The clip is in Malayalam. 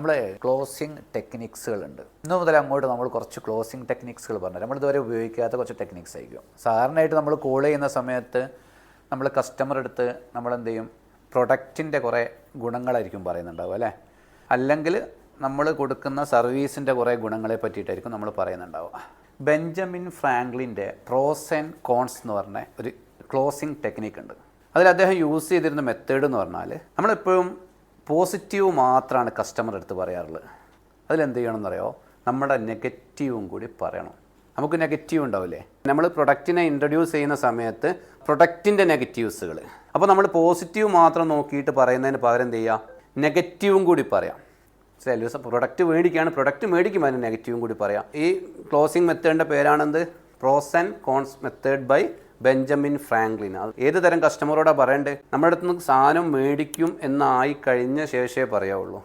നമ്മൾ ക്ലോസിംഗ് ടെക്നിക്സുകളുണ്ട്. ഇന്നു മുതൽ അങ്ങോട്ട് നമ്മൾ കുറച്ച് ക്ലോസിംഗ് ടെക്നിക്സുകൾ പറഞ്ഞുതരാം. നമ്മളിതുവരെ ഉപയോഗിക്കാത്ത കുറച്ച് ടെക്നിക്സ് ആയിരിക്കും. സാധാരണയായിട്ട് നമ്മൾ കോൾ ചെയ്യുന്ന സമയത്ത് നമ്മൾ കസ്റ്റമർ അടുത്ത് നമ്മളെന്ത് ചെയ്യും, പ്രൊഡക്റ്റിൻ്റെ കുറേ ഗുണങ്ങളായിരിക്കും പറയുന്നുണ്ടാവും അല്ലേ, അല്ലെങ്കിൽ നമ്മൾ കൊടുക്കുന്ന സർവീസിൻ്റെ കുറേ ഗുണങ്ങളെ പറ്റിയിട്ടായിരിക്കും നമ്മൾ പറയുന്നുണ്ടാവുക. ബെഞ്ചമിൻ ഫ്രാങ്ക്ലിൻ്റെ പ്രോസ് ആൻഡ് കോൺസ് എന്ന് പറഞ്ഞ ഒരു ക്ലോസിംഗ് ടെക്നിക്ക് ഉണ്ട്. അതിൽ അദ്ദേഹം യൂസ് ചെയ്തിരുന്ന മെത്തേഡ് എന്ന് പറഞ്ഞാൽ നമ്മളെപ്പോഴും പോസിറ്റീവ് മാത്രമാണ് കസ്റ്റമർ അടുത്ത് പറയാറുള്ളത്. അതിലെന്ത് ചെയ്യണമെന്നറിയോ, നമ്മുടെ നെഗറ്റീവും കൂടി പറയണം. നമുക്ക് നെഗറ്റീവ് ഉണ്ടാവില്ലേ, നമ്മൾ പ്രൊഡക്റ്റിനെ ഇൻട്രൊഡ്യൂസ് ചെയ്യുന്ന സമയത്ത് പ്രൊഡക്റ്റിൻ്റെ നെഗറ്റീവ്സുകൾ. അപ്പോൾ നമ്മൾ പോസിറ്റീവ് മാത്രം നോക്കിയിട്ട് പറയുന്നതിന് പകരം എന്ത് ചെയ്യുക, നെഗറ്റീവും കൂടി പറയാം. സെല്ലേഴ്സ് പ്രൊഡക്റ്റ് മേടിക്കുകയാണ്, പ്രൊഡക്റ്റ് മേടിക്കുമ്പോൾ അതിന് നെഗറ്റീവും കൂടി പറയാം. ഈ ക്ലോസിംഗ് മെത്തേഡിൻ്റെ പേരാണെന്ത്, pros and cons method by Benjamin Franklin. അത് ഏത് തരം കസ്റ്റമറോടാണ് പറയേണ്ടത്, നമ്മുടെ അടുത്ത് നിന്ന് സാധനം മേടിക്കും എന്നായി കഴിഞ്ഞ ശേഷമേ പറയാവുള്ളൂ.